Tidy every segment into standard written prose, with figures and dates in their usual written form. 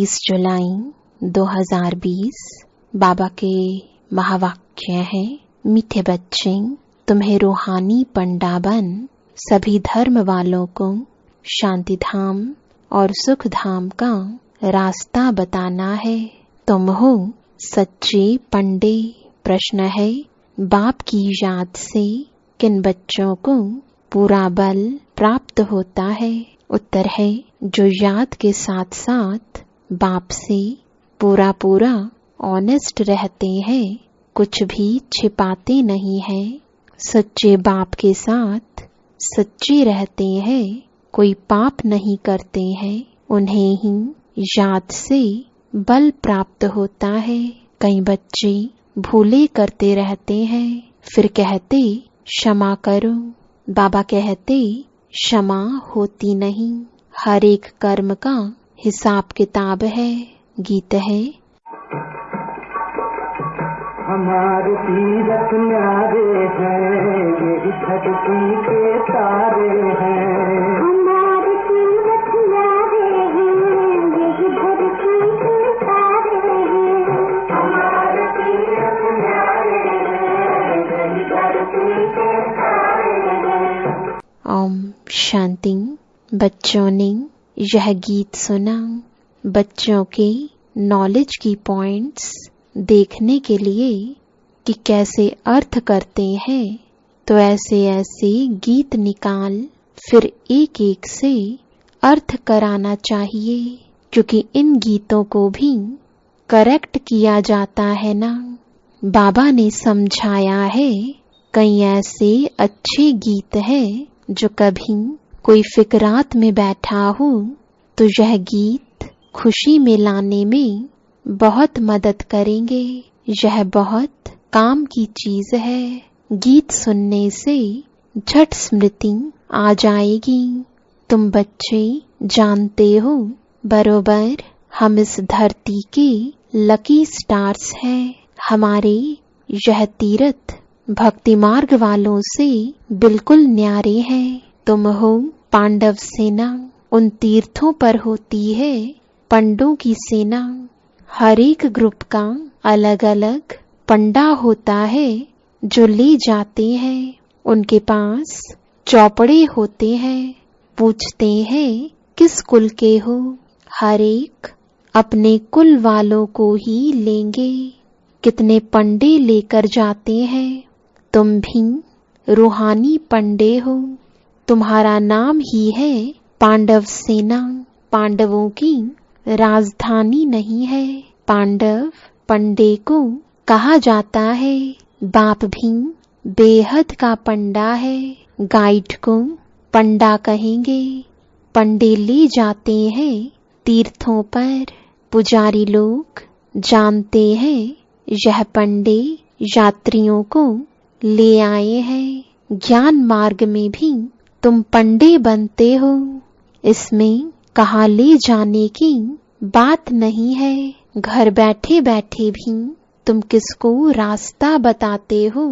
30 जुलाई 2020 बाबा के महावाक्य है, मीठे बच्चे, तुम्हें रूहानी पंडा बन सभी धर्म वालों को शांति धाम और सुख धाम का रास्ता बताना है। तुम हो सच्चे पंडे। प्रश्न है, बाप की याद से किन बच्चों को पूरा बल प्राप्त होता है? उत्तर है, जो याद के साथ साथ बाप से पूरा ऑनेस्ट रहते हैं, कुछ भी छिपाते नहीं हैं, सच्चे बाप के साथ सच्चे रहते हैं, कोई पाप नहीं करते हैं, उन्हें ही याद से बल प्राप्त होता है। कई बच्चे भूले करते रहते हैं, फिर कहते क्षमा करो। बाबा कहते क्षमा होती नहीं, हर एक कर्म का हिसाब किताब है। गीत है, हमारे तीरथ न्यारे हैं, यही धरती के तारे हैं। हमारे तीरथ न्यारे हैं, यही धरती के तारे हैं। हमारे तीरथ न्यारे हैं, यही धरती के तारे हैं। ओम शांति। बच्चों ने यह गीत सुना। बच्चों के नॉलेज की पॉइंट्स देखने के लिए कि कैसे अर्थ करते हैं, तो ऐसे ऐसे गीत निकाल फिर एक एक से अर्थ कराना चाहिए, क्योंकि इन गीतों को भी करेक्ट किया जाता है ना। बाबा ने समझाया है, कई ऐसे अच्छे गीत हैं जो कभी कोई फिक्रात में बैठा हो तो यह गीत खुशी में लाने में बहुत मदद करेंगे। यह बहुत काम की चीज है। गीत सुनने से झट स्मृति आ जाएगी। तुम बच्चे जानते हो बरोबर हम इस धरती के लकी स्टार्स हैं। हमारे यह तीर्थ भक्ति मार्ग वालों से बिल्कुल न्यारे हैं। तुम हो पांडव सेना, उन तीर्थों पर होती है पंडों की सेना। हर एक ग्रुप का अलग अलग पंडा होता है जो ले जाते हैं। उनके पास चौपड़े होते हैं, पूछते हैं किस कुल के हो। हर एक अपने कुल वालों को ही लेंगे। कितने पंडे लेकर जाते हैं। तुम भी रूहानी पंडे हो। तुम्हारा नाम ही है पांडव सेना। पांडवों की राजधानी नहीं है। पांडव पंडे को कहा जाता है। बाप भी बेहद का पंडा है। गाइड को पंडा कहेंगे। पंडे ले जाते हैं तीर्थों पर। पुजारी लोग जानते हैं यह पंडे यात्रियों को ले आए हैं। ज्ञान मार्ग में भी तुम पंडे बनते हो। इसमें कहाँ ले जाने की बात नहीं है। घर बैठे बैठे भी तुम किसको रास्ता बताते हो,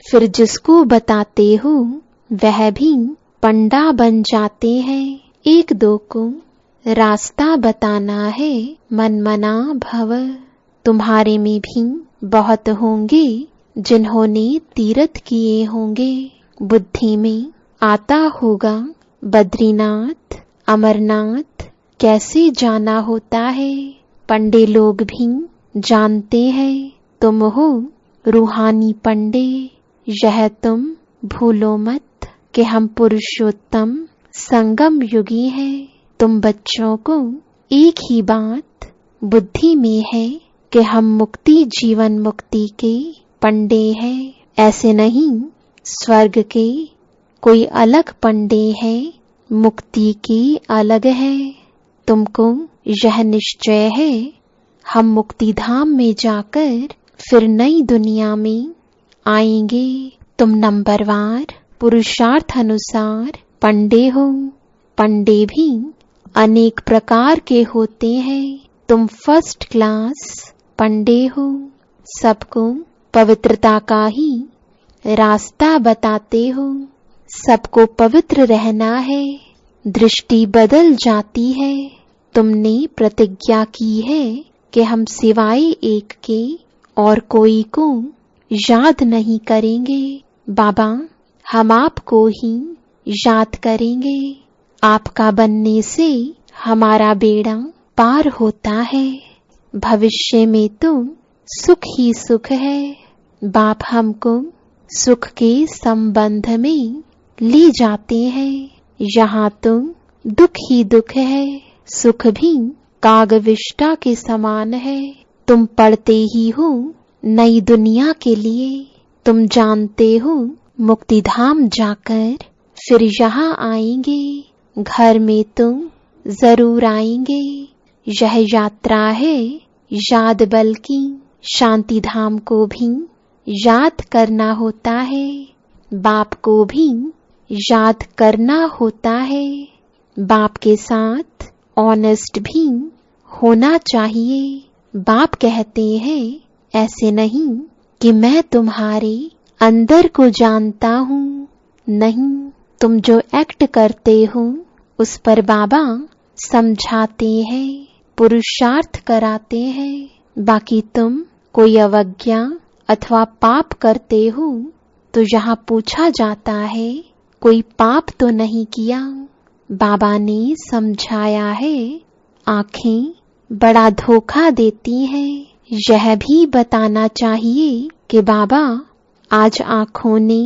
फिर जिसको बताते हो वह भी पंडा बन जाते हैं। एक दो को रास्ता बताना है, मन मना भव। तुम्हारे में भी बहुत होंगे जिन्होंने तीर्थ किए होंगे। बुद्धि में आता होगा बद्रीनाथ, अमरनाथ कैसे जाना होता है। पंडे लोग भी जानते हैं तुम हो रूहानी पंडे। यह तुम भूलो मत कि हम पुरुषोत्तम संगम युगी हैं। तुम बच्चों को एक ही बात बुद्धि में है कि हम मुक्ति जीवन मुक्ति के पंडे हैं। ऐसे नहीं स्वर्ग के कोई अलग पंडे हैं, मुक्ति की अलग है। तुमको यह निश्चय है हम मुक्ति धाम में जाकर फिर नई दुनिया में आएंगे। तुम नंबरवार पुरुषार्थ अनुसार पंडे हो। पंडे भी अनेक प्रकार के होते हैं। तुम फर्स्ट क्लास पंडे हो। सबको पवित्रता का ही रास्ता बताते हो। सबको पवित्र रहना है। दृष्टि बदल जाती है। तुमने प्रतिज्ञा की है कि हम सिवाय एक के और कोई को याद नहीं करेंगे। बाबा, हम आपको ही याद करेंगे। आपका बनने से हमारा बेड़ा पार होता है। भविष्य में तो सुख ही सुख है। बाप हमको सुख के संबंध में ले जाते हैं। यहाँ तो दुख ही दुख है। सुख भी कागविष्टा के समान है। तुम पढ़ते ही हो नई दुनिया के लिए। तुम जानते हो मुक्तिधाम जाकर फिर यहाँ आएंगे। घर में तुम जरूर आएंगे। यह यात्रा है याद, बल्कि शांति धाम को भी याद करना होता है। बाप को भी याद करना होता है। बाप के साथ ऑनेस्ट भी होना चाहिए। बाप कहते हैं ऐसे नहीं कि मैं तुम्हारे अंदर को जानता हूँ। नहीं, तुम जो एक्ट करते हो उस पर बाबा समझाते हैं, पुरुषार्थ कराते हैं। बाकी तुम कोई अवज्ञा अथवा पाप करते हो तो यहाँ पूछा जाता है कोई पाप तो नहीं किया। बाबा ने समझाया है आँखें बड़ा धोखा देती हैं। यह भी बताना चाहिए कि बाबा, आज आँखों ने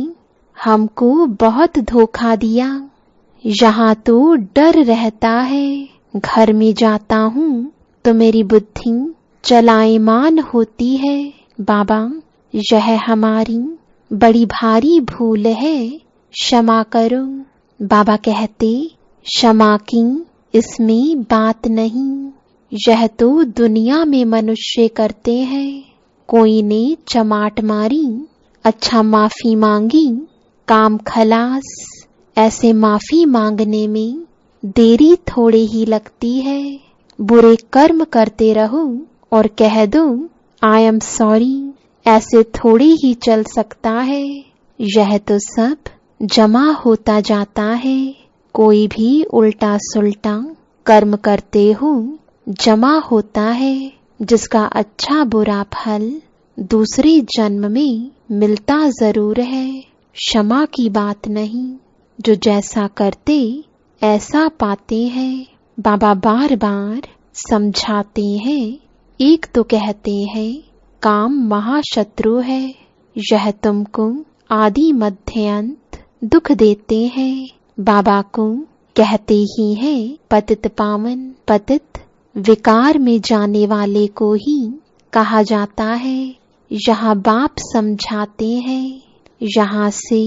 हमको बहुत धोखा दिया। यहाँ तो डर रहता है। घर में जाता हूँ तो मेरी बुद्धि चलायमान होती है। बाबा, यह हमारी बड़ी भारी भूल है, क्षमा करो। बाबा कहते क्षमा की इसमें बात नहीं। यह तो दुनिया में मनुष्य करते हैं। कोई ने चमाट मारी, अच्छा माफी मांगी, काम खलास। ऐसे माफी मांगने में देरी थोड़ी ही लगती है। बुरे कर्म करते रहो और कह दो आई एम सॉरी, ऐसे थोड़ी ही चल सकता है। यह तो सब जमा होता जाता है। कोई भी उल्टा सुल्टा कर्म करते हो जमा होता है, जिसका अच्छा बुरा फल दूसरे जन्म में मिलता जरूर है। क्षमा की बात नहीं, जो जैसा करते ऐसा पाते हैं। बाबा बार बार समझाते हैं। एक तो कहते हैं काम महाशत्रु है। यह तुमको आदि मध्य अंत दुख देते हैं। बाबा को कहते ही हैं पतित पावन। पतित विकार में जाने वाले को ही कहा जाता है। यहाँ बाप समझाते हैं, यहाँ से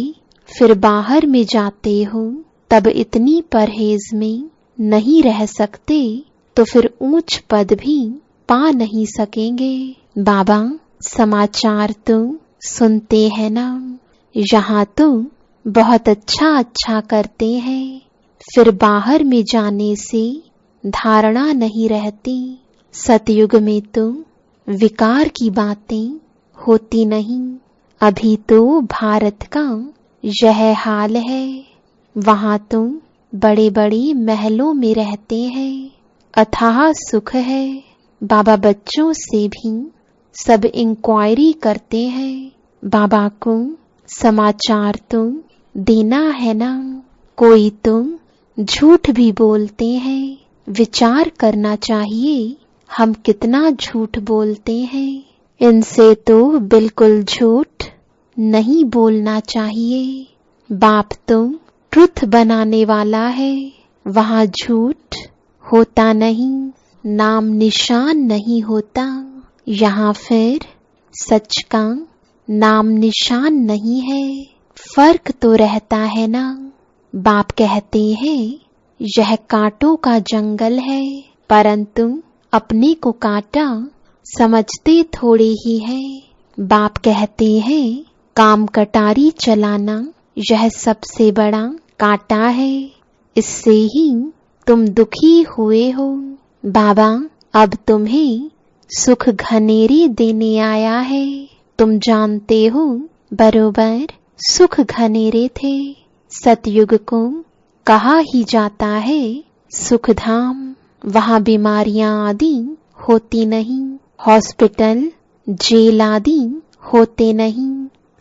फिर बाहर में जाते हो तब इतनी परहेज में नहीं रह सकते तो फिर ऊंच पद भी पा नहीं सकेंगे। बाबा, समाचार तो सुनते हैं ना, यहाँ तो बहुत अच्छा करते हैं, फिर बाहर में जाने से धारणा नहीं रहती। सतयुग में तो विकार की बातें होती नहीं। अभी तो भारत का यह हाल है। वहाँ तो बड़े बड़े महलों में रहते हैं, अथाह सुख है। बाबा बच्चों से भी सब इंक्वायरी करते हैं। बाबा को समाचार तो देना है ना। कोई तो झूठ भी बोलते हैं। विचार करना चाहिए हम कितना झूठ बोलते हैं। इनसे तो बिल्कुल झूठ नहीं बोलना चाहिए। बाप तो ट्रुथ बनाने वाला है। वहाँ झूठ होता नहीं, नाम निशान नहीं होता। यहाँ फिर सच का नाम निशान नहीं है। फर्क तो रहता है ना। बाप कहते हैं यह कांटों का जंगल है, परंतु अपने को कांटा समझते थोड़े ही है। बाप कहते हैं काम कटारी चलाना यह सबसे बड़ा कांटा है। इससे ही तुम दुखी हुए हो। बाबा अब तुम्हें सुख घनेरी देने आया है। तुम जानते हो बरोबर सुख घनेरे थे। सतयुग को कहा ही जाता है सुखधाम। वहाँ बीमारियां आदि होती नहीं, हॉस्पिटल जेल आदि होते नहीं।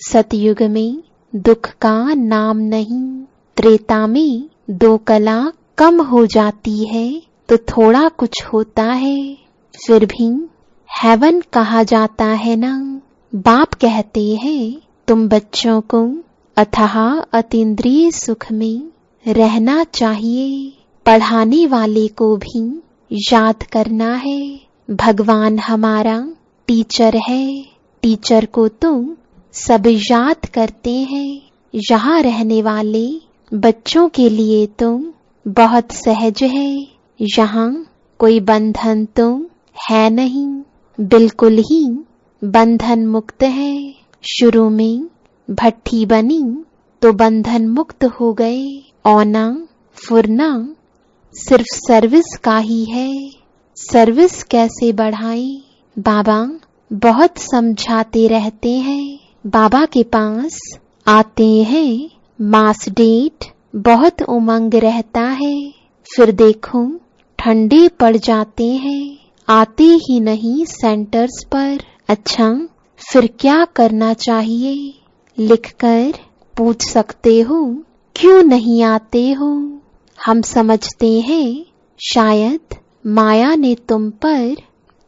सतयुग में दुख का नाम नहीं, त्रेता में 2 कला कम हो जाती है तो थोड़ा कुछ होता है, फिर भी हेवन कहा जाता है ना। बाप कहते हैं तुम बच्चों को अथाह अतीन्द्रिय सुख में रहना चाहिए। पढ़ाने वाले को भी याद करना है, भगवान हमारा टीचर है। टीचर को तो सब याद करते हैं। यहाँ रहने वाले बच्चों के लिए तो बहुत सहज है। यहाँ कोई बंधन तो है नहीं, बिल्कुल ही बंधन मुक्त है। शुरू में भट्ठी बनी तो बंधन मुक्त हो गए। औना फुरना सिर्फ सर्विस का ही है। सर्विस कैसे बढ़ाएं? बाबा बहुत समझाते रहते हैं। बाबा के पास आते हैं, मास डेट बहुत उमंग रहता है, फिर देखो ठंडे पड़ जाते हैं, आते ही नहीं सेंटर्स पर। अच्छा, फिर क्या करना चाहिए? लिखकर पूछ सकते हो क्यों नहीं आते हो। हम समझते हैं शायद माया ने तुम पर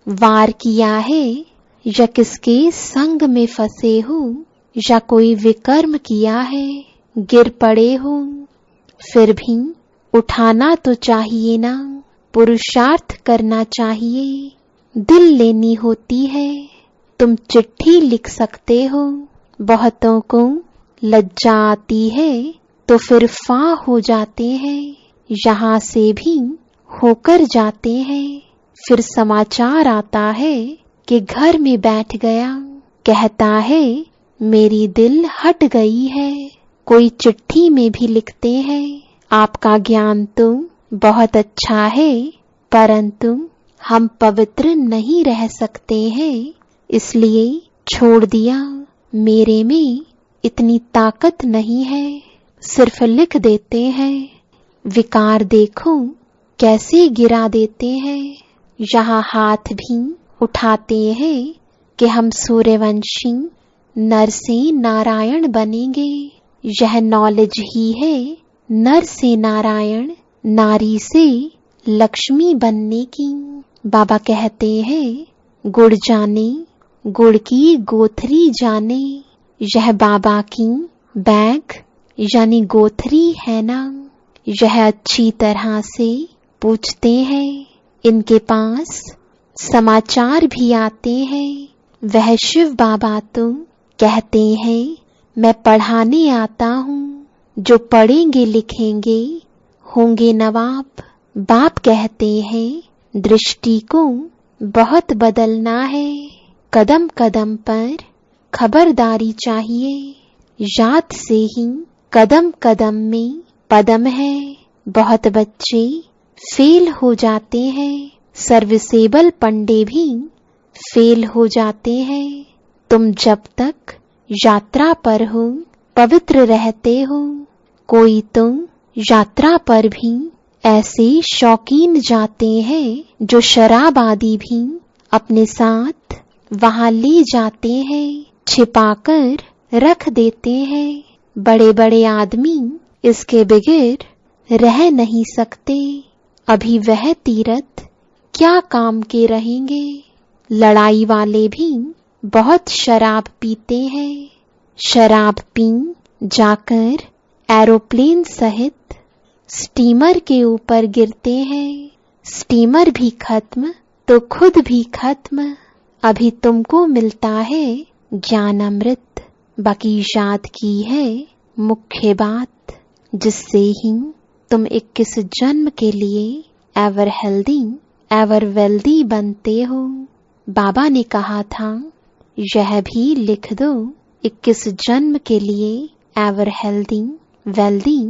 वार किया है, या किसके संग में फंसे हो, या कोई विकर्म किया है, गिर पड़े हो। फिर भी उठाना तो चाहिए ना, पुरुषार्थ करना चाहिए, दिल लेनी होती है। तुम चिट्ठी लिख सकते हो। बहुतों को लज्जा आती है तो फिर फा हो जाते हैं, यहाँ से भी होकर जाते हैं। फिर समाचार आता है कि घर में बैठ गया, कहता है मेरी दिल हट गई है। कोई चिट्ठी में भी लिखते हैं आपका ज्ञान तो बहुत अच्छा है, परंतु हम पवित्र नहीं रह सकते हैं, इसलिए छोड़ दिया। मेरे में इतनी ताकत नहीं है, सिर्फ लिख देते हैं। विकार देखो कैसे गिरा देते हैं। यहाँ हाथ भी उठाते हैं कि हम सूर्यवंशी नर से नारायण बनेंगे। यह नॉलेज ही है नर से नारायण, नारी से लक्ष्मी बनने की। बाबा कहते हैं गुड़ जाने गुड़ की गोथरी जाने। यह बाबा की बैग यानी गोथरी है ना। यह अच्छी तरह से पूछते हैं। इनके पास समाचार भी आते हैं। वह शिव बाबा तो कहते हैं मैं पढ़ाने आता हूँ, जो पढ़ेंगे लिखेंगे होंगे नवाब। बाप कहते हैं दृष्टि को बहुत बदलना है, कदम कदम पर खबरदारी चाहिए। याद से ही कदम कदम में पदम है। बहुत बच्चे फेल हो जाते हैं, सर्विसेबल पंडे भी फेल हो जाते हैं। तुम जब तक यात्रा पर हो पवित्र रहते हो। कोई तो यात्रा पर भी ऐसे शौकीन जाते हैं जो शराब आदि भी अपने साथ वहां ले जाते हैं, छिपाकर रख देते हैं। बड़े बड़े आदमी इसके बगैर रह नहीं सकते। अभी वह तीरथ क्या काम के रहेंगे। लड़ाई वाले भी बहुत शराब पीते हैं। शराब पी जाकर एरोप्लेन सहित स्टीमर के ऊपर गिरते हैं। स्टीमर भी खत्म तो खुद भी खत्म। अभी तुमको मिलता है ज्ञान अमृत, बाकी याद की है मुख्य बात, जिससे ही तुम 21 जन्म के लिए एवर हेल्दी एवर वेल्दी बनते हो। बाबा ने कहा था यह भी लिख दो, 21 जन्म के लिए एवर हेल्दी वेल्दी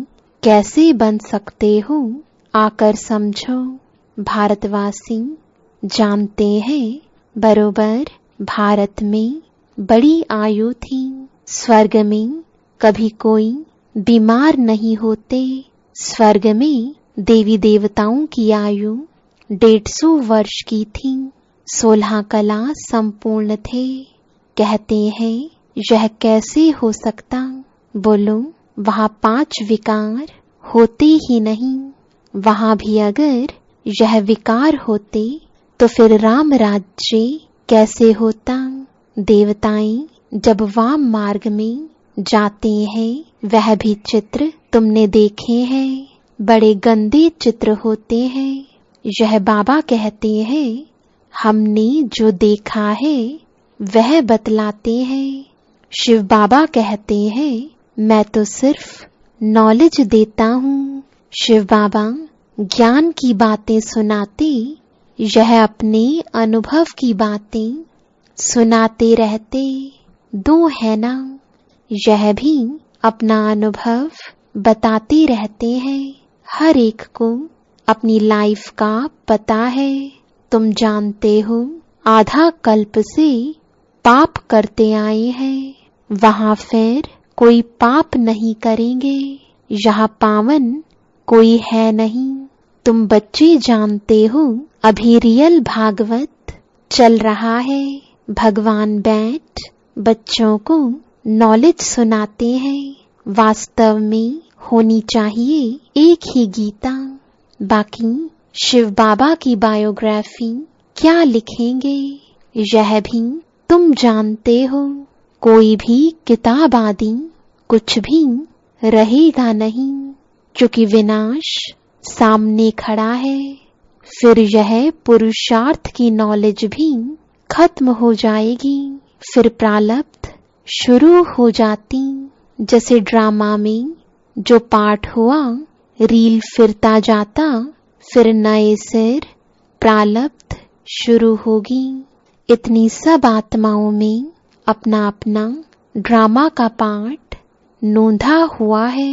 कैसे बन सकते हो, आकर समझो। भारतवासी जानते हैं बरोबर भारत में बड़ी आयु थी। स्वर्ग में कभी कोई बीमार नहीं होते। स्वर्ग में देवी देवताओं की आयु 150 वर्ष की थी, 16 कला संपूर्ण थे। कहते हैं यह कैसे हो सकता, बोलो वहाँ 5 विकार होते ही नहीं। वहाँ भी अगर यह विकार होते तो फिर राम राज्य कैसे होता। देवताएं जब वाम मार्ग में जाते हैं वह भी चित्र तुमने देखे हैं, बड़े गंदे चित्र होते हैं। यह बाबा कहते हैं हमने जो देखा है वह बतलाते हैं। शिव बाबा कहते हैं मैं तो सिर्फ नॉलेज देता हूँ। शिव बाबा ज्ञान की बातें सुनाते, यह अपने अनुभव की बातें सुनाते रहते। 2 है ना, यह भी अपना अनुभव बताते रहते हैं। हर एक को अपनी लाइफ का पता है। तुम जानते हो आधा कल्प से पाप करते आए हैं, वहाँ फिर कोई पाप नहीं करेंगे। यहाँ पावन कोई है नहीं। तुम बच्चे जानते हो अभी रियल भागवत चल रहा है। भगवान बैठ बच्चों को नॉलेज सुनाते हैं। वास्तव में होनी चाहिए एक ही गीता। बाकी शिव बाबा की बायोग्राफी क्या लिखेंगे यह भी तुम जानते हो। कोई भी किताब आदि कुछ भी रहेगा नहीं, क्योंकि विनाश सामने खड़ा है। फिर यह पुरुषार्थ की नॉलेज भी खत्म हो जाएगी। फिर प्रारब्ध शुरू हो जाती। जैसे ड्रामा में जो पाठ हुआ, रील फिरता जाता, फिर नए सिर प्रारब्ध शुरू होगी। इतनी सब आत्माओं में अपना अपना ड्रामा का पार्ट नोंधा हुआ है।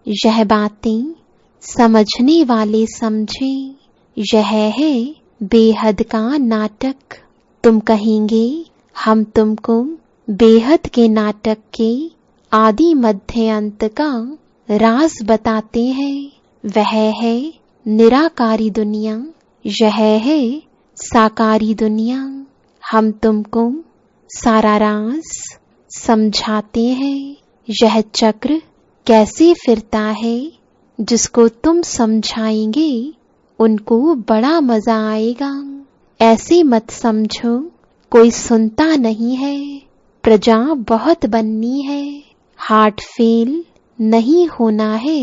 यह बातें समझने वाले समझे। यह है बेहद का नाटक। तुम कहेंगे हम तुमको बेहद के नाटक के आदि मध्य अंत का राज बताते हैं। वह है निराकारी दुनिया, यह है साकारी दुनिया। हम तुमको सारा राज समझाते हैं। यह चक्र कैसे फिरता है, जिसको तुम समझाएंगे उनको बड़ा मजा आएगा। ऐसे मत समझो कोई सुनता नहीं है। प्रजा बहुत बननी है, हार्ट फेल नहीं होना है।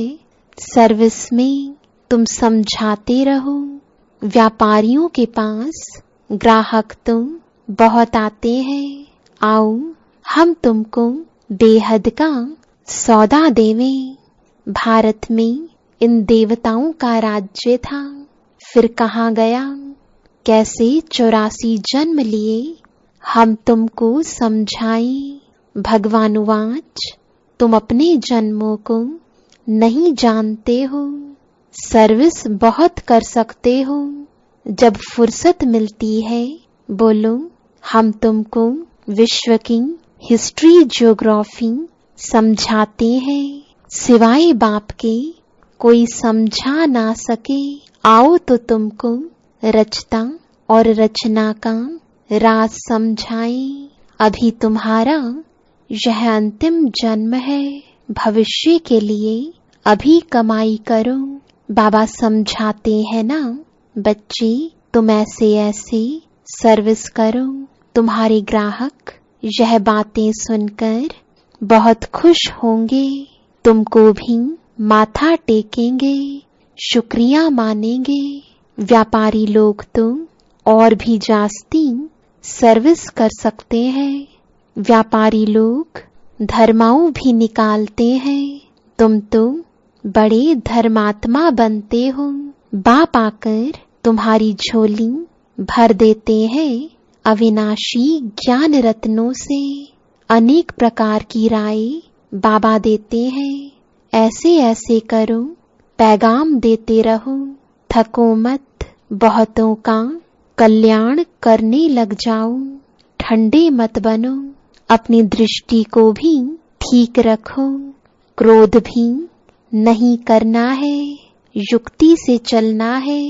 सर्विस में तुम समझाते रहो। व्यापारियों के पास ग्राहक तुम बहुत आते हैं। आओ हम तुमको बेहद का सौदा देवें। भारत में इन देवताओं का राज्य था, फिर कहाँ गया, कैसे 84 जन्म लिए, हम तुमको समझाएं। भगवानुवाच तुम अपने जन्मों को नहीं जानते हो। सर्विस बहुत कर सकते हो। जब फुर्सत मिलती है बोलो हम तुमको विश्व की हिस्ट्री ज्योग्राफी समझाते हैं। सिवाय बाप के कोई समझा ना सके। आओ तो तुमको रचता और रचना का राज समझाएं। अभी तुम्हारा यह अंतिम जन्म है। भविष्य के लिए अभी कमाई करो। बाबा समझाते हैं ना, बच्चे तुम ऐसे ऐसे सर्विस करो। तुम्हारे ग्राहक यह बातें सुनकर बहुत खुश होंगे। तुमको भी माथा टेकेंगे, शुक्रिया मानेंगे। व्यापारी लोग तो और भी जास्ती सर्विस कर सकते हैं। व्यापारी लोग धर्माओं भी निकालते हैं। तुम तो बड़े धर्मात्मा बनते हो। बाप आकर तुम्हारी झोली भर देते हैं अविनाशी ज्ञान रत्नों से। अनेक प्रकार की राय बाबा देते हैं। ऐसे ऐसे करो, पैगाम देते रहो। थको मत, बहुतों का कल्याण करने लग जाओ। ठंडे मत बनो, अपनी दृष्टि को भी ठीक रखो। क्रोध भी नहीं करना है, युक्ति से चलना है।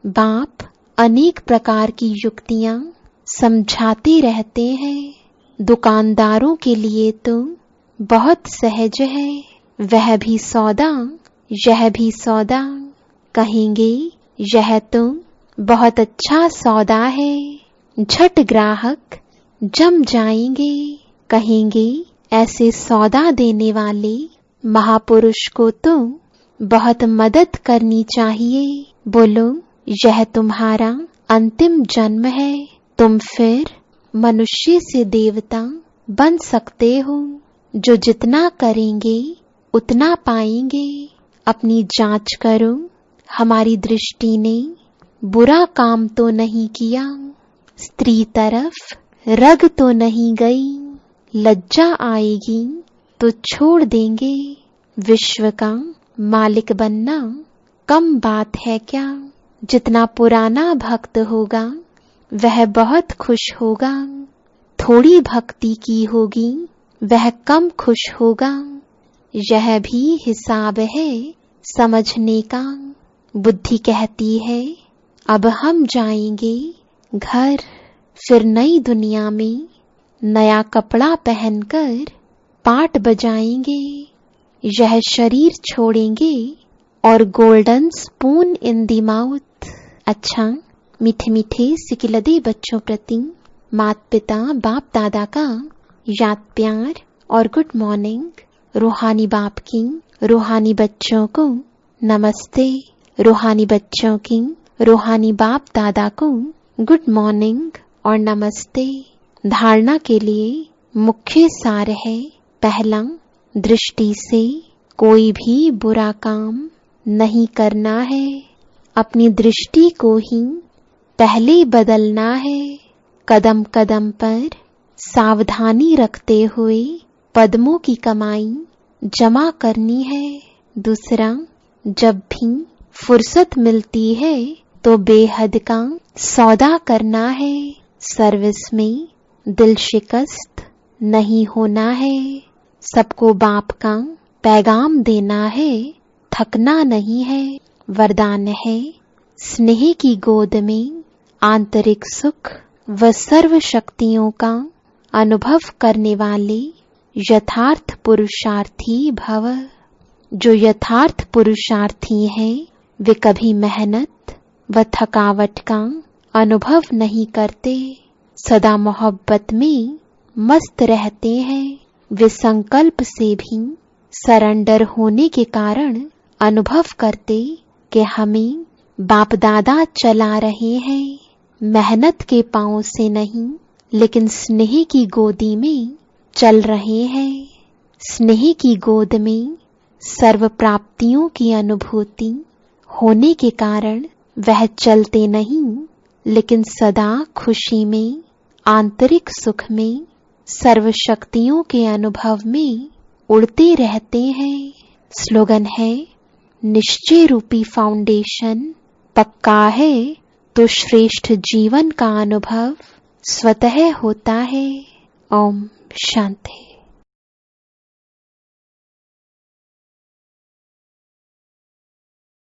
बाप अनेक प्रकार की युक्तियां समझाते रहते हैं। दुकानदारों के लिए तो बहुत सहज है, वह भी सौदा यह भी सौदा। कहेंगे यह तो बहुत अच्छा सौदा है, झट ग्राहक जम जाएंगे। कहेंगे ऐसे सौदा देने वाले महापुरुष को तो बहुत मदद करनी चाहिए। बोलो यह तुम्हारा अंतिम जन्म है, तुम फिर मनुष्य से देवता बन सकते हो। जो जितना करेंगे उतना पाएंगे। अपनी जांच करो, हमारी दृष्टि ने बुरा काम तो नहीं किया, स्त्री तरफ रग तो नहीं गई। लज्जा आएगी तो छोड़ देंगे, विश्व का मालिक बनना कम बात है क्या। जितना पुराना भक्त होगा वह बहुत खुश होगा, थोड़ी भक्ति की होगी वह कम खुश होगा। यह भी हिसाब है समझने का। बुद्धि कहती है अब हम जाएंगे घर, फिर नई दुनिया में नया कपड़ा पहनकर पाट बजाएंगे। यह शरीर छोड़ेंगे और golden spoon in the mouth. अच्छा, मीठे मीठे सिकिलदे बच्चों प्रति माता पिता बाप दादा का याद प्यार और गुड मॉर्निंग। रूहानी बाप की रूहानी बच्चों को नमस्ते, रूहानी बच्चों की रूहानी बाप दादा को गुड मॉर्निंग और नमस्ते। धारणा के लिए मुख्य सार है, पहला, दृष्टि से कोई भी बुरा काम नहीं करना है। अपनी दृष्टि को ही पहले बदलना है। कदम कदम पर सावधानी रखते हुए पद्मों की कमाई जमा करनी है। दूसरा, जब भी फुर्सत मिलती है तो बेहद का सौदा करना है। सर्विस में दिल शिकस्त नहीं होना है। सबको बाप का पैगाम देना है, थकना नहीं है। वरदान है, स्नेह की गोद में आंतरिक सुख व सर्व शक्तियों का अनुभव करने वाले यथार्थ पुरुषार्थी भव। जो यथार्थ पुरुषार्थी हैं वे कभी मेहनत व थकावट का अनुभव नहीं करते, सदा मोहब्बत में मस्त रहते हैं। वे संकल्प से भी सरेंडर होने के कारण अनुभव करते कि हमें बाप दादा चला रहे हैं। मेहनत के पांव से नहीं लेकिन स्नेह की गोदी में चल रहे हैं। स्नेह की गोद में सर्व प्राप्तियों की अनुभूति होने के कारण वह चलते नहीं लेकिन सदा खुशी में, आंतरिक सुख में, सर्व शक्तियों के अनुभव में उड़ते रहते हैं। स्लोगन है, निश्चय रूपी फाउंडेशन पक्का है तो श्रेष्ठ जीवन का अनुभव स्वतः होता है। ओम शांति।